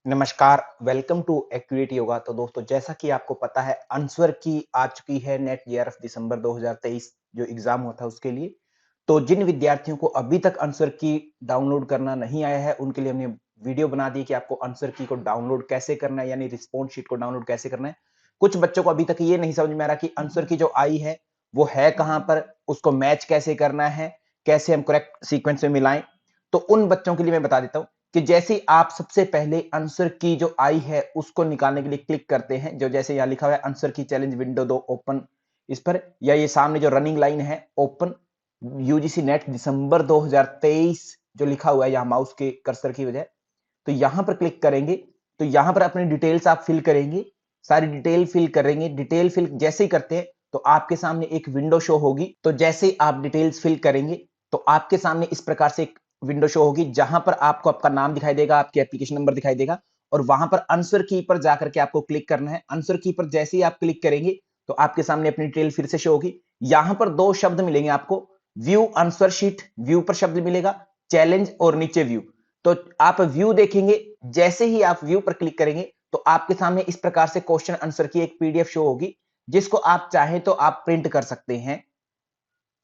नमस्कार, welcome to accurate yoga. तो दोस्तों, जैसा कि आपको पता है, आंसर की आ चुकी है नेट जेआरएफ दिसंबर 2023 जो एग्जाम हुआ था उसके लिए। तो जिन विद्यार्थियों को अभी तक आंसर की डाउनलोड करना नहीं आया है, उनके लिए हमने वीडियो बना दी कि आपको आंसर की को डाउनलोड कैसे करना है, यानी रिस्पॉन्स शीट को डाउनलोड कैसे करना है। कुछ बच्चों को अभी तक ये नहीं समझ में आ रहा कि आंसर की जो आई है वो है कहाँ पर, उसको मैच कैसे करना है, कैसे हम करेक्ट सीक्वेंस में मिलाएं। तो उन बच्चों के लिए मैं बता देता हूँ कि जैसे आप सबसे पहले आंसर की जो आई है उसको निकालने के लिए क्लिक करते हैं, जो जैसे यहाँ लिखा हुआ है आंसर की चैलेंज विंडो दो ओपन, इस पर, या ये सामने जो रनिंग लाइन है ओपन यूजीसी नेट दिसंबर 2023 जो लिखा हुआ है यहाँ माउस के कर्सर की वजह, तो यहां पर क्लिक करेंगे। तो यहां पर अपनी डिटेल्स आप फिल करेंगे, सारी डिटेल फिल करेंगे। डिटेल फिल जैसे ही करते हैं तो आपके सामने एक विंडो शो होगी। तो जैसे ही आप डिटेल्स फिल करेंगे तो आपके सामने इस प्रकार से एक विंडो शो होगी, जहां पर आपको आपका नाम दिखाई देगा, आपके एप्लीकेशन नंबर दिखाई देगा, और वहां पर आंसर की पर जाकर के आपको क्लिक करना है। आंसर की पर जैसे ही आप क्लिक करेंगे तो आपके सामने अपनी डिटेल फिर से शो होगी। यहां पर दो शब्द मिलेंगे आपको, व्यू आंसर शीट, व्यू पर शब्द मिलेगा, चैलेंज और नीचे व्यू। तो आप व्यू देखेंगे, जैसे ही आप व्यू पर क्लिक करेंगे तो आपके सामने इस प्रकार से क्वेश्चन आंसर की एक पीडीएफ शो होगी, जिसको आप चाहें तो आप प्रिंट कर सकते हैं,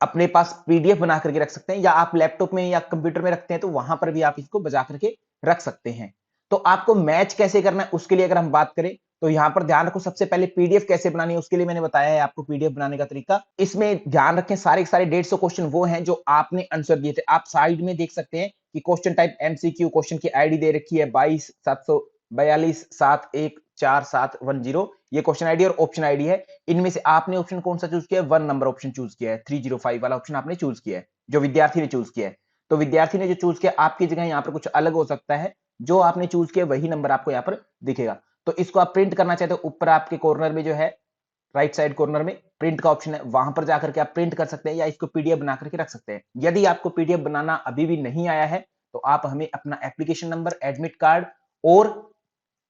अपने पास पीडीएफ बना करके रख सकते हैं, या आप लैपटॉप में या कंप्यूटर में रखते हैं तो वहां पर भी आप इसको बजा करके रख सकते हैं। तो आपको मैच कैसे करना है उसके लिए अगर हम बात करें तो यहां पर ध्यान रखो, सबसे पहले पीडीएफ कैसे बनानी है उसके लिए मैंने बताया है आपको पीडीएफ बनाने का तरीका। इसमें ध्यान रखें सारे के सारे 150 क्वेश्चन वो हैं जो आपने आंसर दिए थे। आप साइड में देख सकते हैं कि क्वेश्चन टाइप एमसीक्यू, क्वेश्चन की आईडी दे रखी है 22 742 714 710, ये क्वेश्चन आईडी और ऑप्शन आईडी है। इनमें से आपने ऑप्शन कौन सा चूज किया है? 1 नंबर ऑप्शन चूज किया है, 305 वाला ऑप्शन आपने चूज किया है, जो विद्यार्थी ने चूज किया है। तो विद्यार्थी ने जो चूज किया, आपकी जगह यहाँ पर कुछ अलग हो सकता है, जो आपने चूज किया वही नंबर आपको यहाँ पर दिखेगा। तो इसको आप प्रिंट करना चाहते हो, ऊपर आपके कॉर्नर में जो है राइट साइड कॉर्नर में प्रिंट का ऑप्शन है, वहां पर जाकर के आप प्रिंट कर सकते हैं या इसको पीडीएफ बना करके रख सकते हैं। यदि आपको पीडीएफ बनाना अभी भी नहीं आया है तो आप हमें अपना एप्लीकेशन नंबर, एडमिट कार्ड और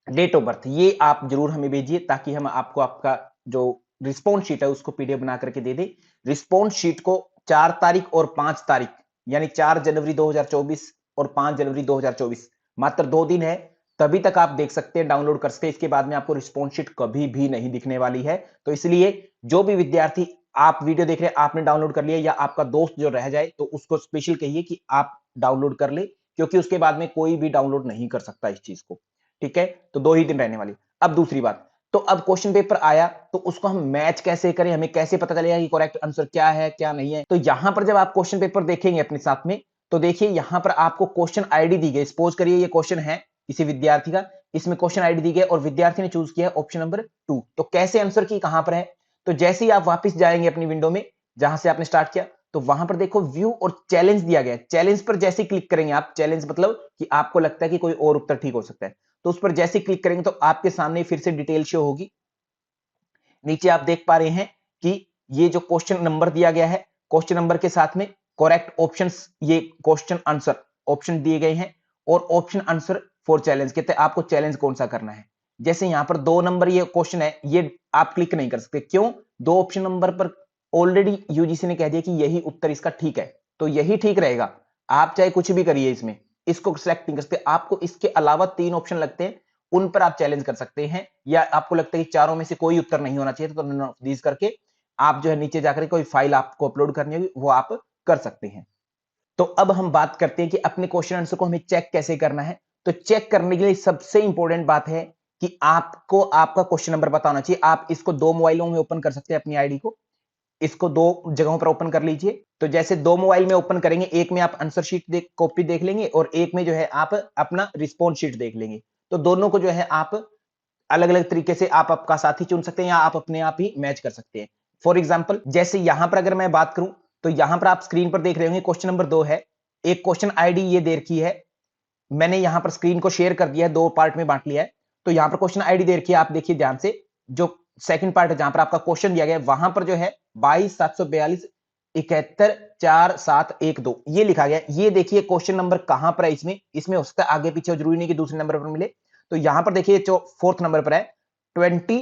डेट ऑफ बर्थ ये आप जरूर हमें भेजिए, ताकि हम आपको आपका जो रिस्पॉन्स शीट है उसको पीडीएफ बना करके दे दे। रिस्पॉन्स शीट को 4 तारीख और 5 तारीख, यानी 4 जनवरी 2024 और 5 जनवरी 2024, मात्र 2 दिन है, तभी तक आप देख सकते हैं, डाउनलोड कर सकते हैं। इसके बाद में आपको रिस्पॉन्स शीट कभी भी नहीं दिखने वाली है। तो इसलिए जो भी विद्यार्थी आप वीडियो देख रहे हैं, आपने डाउनलोड कर लिया, या आपका दोस्त जो रह जाए तो उसको स्पेशल कहिए कि आप डाउनलोड कर ले, क्योंकि उसके बाद में कोई भी डाउनलोड नहीं कर सकता इस चीज को। ठीक है, तो 2 ही दिन रहने वाली। अब दूसरी बात, तो अब क्वेश्चन पेपर आया तो उसको हम मैच कैसे करें, हमें कैसे पता चलेगा कि करेक्ट आंसर क्या है क्या नहीं है? तो यहां पर जब आप क्वेश्चन पेपर देखेंगे अपने साथ में, तो देखिए यहां पर आपको क्वेश्चन आईडी दी गई। सपोज करिए ये क्वेश्चन है किसी विद्यार्थी का, इसमें क्वेश्चन आईडी दी गई और विद्यार्थी ने चूज किया ऑप्शन नंबर 2। तो कैसे आंसर की कहां पर है? तो जैसे ही आप वापस जाएंगे अपनी विंडो में जहां से आपने स्टार्ट किया, तो वहां पर देखो व्यू और चैलेंज दिया गया है। चैलेंज पर जैसे क्लिक करेंगे आप, चैलेंज मतलब कि आपको लगता है कि कोई और उत्तर ठीक हो सकता है, तो उस पर जैसे क्लिक करेंगे तो आपके सामने फिर से डिटेल शो होगी। नीचे आप देख पा रहे हैं कि ये जो क्वेश्चन नंबर दिया गया है, क्वेश्चन नंबर के साथ में करेक्ट ऑप्शंस, ये क्वेश्चन आंसर ऑप्शन दिए गए हैं, और ऑप्शन आंसर फॉर चैलेंज, कहते हैं आपको चैलेंज कौन सा करना है। जैसे यहां पर 2 नंबर ये क्वेश्चन है, ये आप क्लिक नहीं कर सकते, क्यों? 2 ऑप्शन नंबर पर ऑलरेडी यूजीसी ने कह दिया कि यही उत्तर इसका ठीक है, तो यही ठीक रहेगा। आप चाहे कुछ भी करिए इसमें, इसको सिलेक्ट नहीं कर सकते। आपको इसके अलावा 3 ऑप्शन लगते हैं, उन पर आप चैलेंज कर सकते हैं, या आपको लगता है कि चारों में से कोई उत्तर नहीं होना चाहिए तो नन ऑफ दीज करके आप जो है नीचे जाकर कोई फाइल आपको अपलोड करनी होगी वो आप कर सकते हैं। तो अब हम बात करते हैं कि अपने क्वेश्चन आंसर को हमें चेक कैसे करना है। तो चेक करने के लिए सबसे इंपॉर्टेंट बात है कि आपको आपका क्वेश्चन नंबर पता होना चाहिए। आप इसको 2 मोबाइलों में ओपन कर सकते हैं, अपनी आईडी को इसको 2 जगहों पर ओपन कर लीजिए। तो जैसे 2 मोबाइल में ओपन करेंगे, एक में आप आंसर शीट देख कॉपी देख लेंगे और एक में जो है आप अपना रिस्पॉन्स शीट देख लेंगे। तो दोनों को जो है आप अलग अलग तरीके से आप आपका साथी चुन सकते हैं, या आप अपने आप ही मैच कर सकते हैं। फॉर एग्जाम्पल जैसे यहां पर अगर मैं बात करूं, तो यहां पर आप स्क्रीन पर देख रहे होंगे क्वेश्चन नंबर 2 है, एक क्वेश्चन आईडी ये दे रखी है, मैंने यहां पर स्क्रीन को शेयर कर दिया है, 2 पार्ट में बांट लिया है। तो यहां पर क्वेश्चन आईडी दे रखी है, आप देखिए ध्यान से, जो सेकंड पार्ट है जहां पर आपका क्वेश्चन दिया गया है, वहां पर जो है 22 742 71 4712 ये लिखा गया है। ये देखिए क्वेश्चन नंबर कहां पर है, इसमें इसमें हो सकता है आगे पीछे, जरूरी नहीं कि दूसरे नंबर पर मिले। तो यहां पर देखिए जो 4th नंबर पर है 22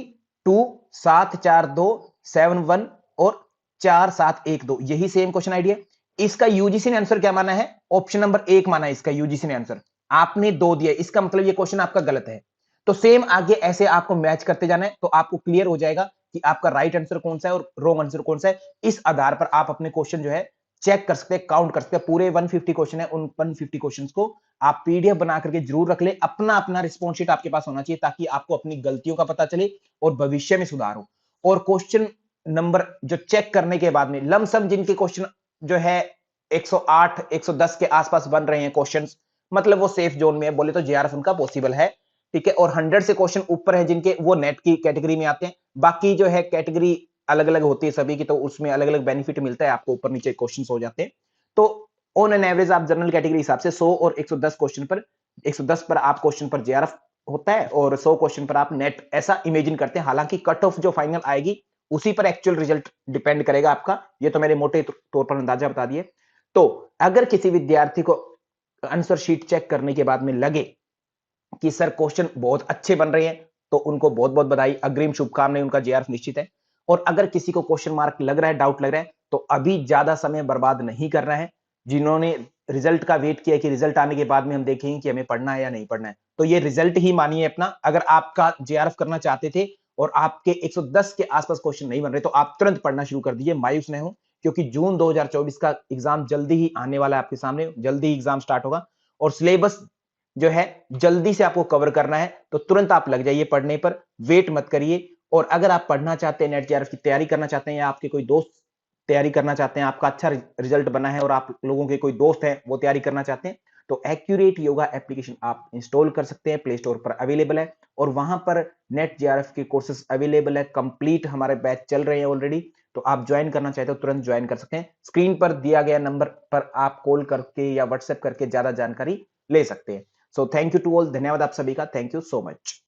742 71 और 4712, यही सेम क्वेश्चन आईडी है। इसका यूजीसी ने आंसर क्या माना है? ऑप्शन नंबर 1 माना है इसका यूजीसी ने आंसर। आपने 2 दिया, इसका मतलब ये क्वेश्चन आपका गलत है। तो सेम आगे ऐसे आपको मैच करते जाना है, तो आपको क्लियर हो जाएगा कि आपका राइट आंसर कौन-सा है और रॉन्ग आंसर कौन-सा है। इस आधार पर आप अपने क्वेश्चन जो है चेक कर सकते हैं, काउंट कर सकते हैं। पूरे 150 क्वेश्चन है, उन 150 क्वेश्चंस को आप पीडीएफ बना करके जरूर रख लें। अपना-अपना रिस्पॉन्स शीट आपके पास होना चाहिए, ताकि आपको अपनी गलतियों का पता चले और भविष्य में सुधार हो। और क्वेश्चन नंबर जो चेक करने के बाद में लमसम जिनके क्वेश्चन जो है 108, 110 के आसपास बन रहे हैं क्वेश्चंस, मतलब वो सेफ जोन में है, बोले तो जेआरएफ उनका पॉसिबल है, ठीक है। और 100 से क्वेश्चन ऊपर है जिनके, वो नेट की कैटेगरी में आते हैं। बाकी जो है कैटेगरी अलग-अलग होती है सभी की, तो उसमें अलग-अलग बेनिफिट मिलता है आपको, ऊपर नीचे क्वेश्चंस हो जाते हैं। तो ऑन एन एवरेज आप जनरल कैटेगरी हिसाब से 100 और 110 क्वेश्चन पर, 110 पर आप क्वेश्चन पर जेआरएफ होता है और 100 क्वेश्चन पर आप नेट, ऐसा इमेजिन करते हैं। हालांकि कट ऑफ जो फाइनल आएगी उसी पर एक्चुअल रिजल्ट डिपेंड करेगा आपका। ये तो मेरे मोटे तौर पर अंदाजा बता दिए। तो अगर किसी विद्यार्थी को आंसर शीट चेक करने के बाद में लगे कि सर क्वेश्चन बहुत अच्छे बन रहे हैं, तो उनको बहुत बहुत बधाई, अग्रिम शुभकामनाएं, उनका जेआरएफ निश्चित है। और अगर किसी को क्वेश्चन मार्क लग रहा है, डाउट लग रहा है, तो अभी ज्यादा समय बर्बाद नहीं करना है। जिन्होंने रिजल्ट का वेट किया कि रिजल्ट आने के बाद में हम देखेंगे कि हमें पढ़ना है या नहीं पढ़ना है, तो ये रिजल्ट ही मानिए अपना। अगर आपका जेआरएफ करना चाहते थे और आपके 110 के आसपास क्वेश्चन नहीं बन रहे, तो आप तुरंत पढ़ना शुरू कर दीजिए, मायूस न हो। क्योंकि जून 2024 का एग्जाम जल्दी ही आने वाला है आपके सामने, जल्दी ही एग्जाम स्टार्ट होगा। और सिलेबस जो है जल्दी से आपको कवर करना है, तो तुरंत आप लग जाइए पढ़ने पर, वेट मत करिए। और अगर आप पढ़ना चाहते हैं, नेट जेआरएफ की तैयारी करना चाहते हैं, या आपके कोई दोस्त तैयारी करना चाहते हैं, आपका अच्छा रिजल्ट बना है और आप लोगों के कोई दोस्त हैं वो तैयारी करना चाहते हैं, तो एक्यूरेट योगा एप्लीकेशन आप इंस्टॉल कर सकते हैं, प्ले स्टोर पर अवेलेबल है। और वहां पर नेट जेआरएफ के कोर्सेज अवेलेबल है, कंप्लीट हमारे बैच चल रहे हैं ऑलरेडी। तो आप ज्वाइन करना चाहते हो तुरंत ज्वाइन कर सकते हैं। स्क्रीन पर दिया गया नंबर पर आप कॉल करके या व्हाट्सएप करके ज्यादा जानकारी ले सकते हैं। So thank you to all, धन्यवाद आप सभी का, थैंक यू सो मच।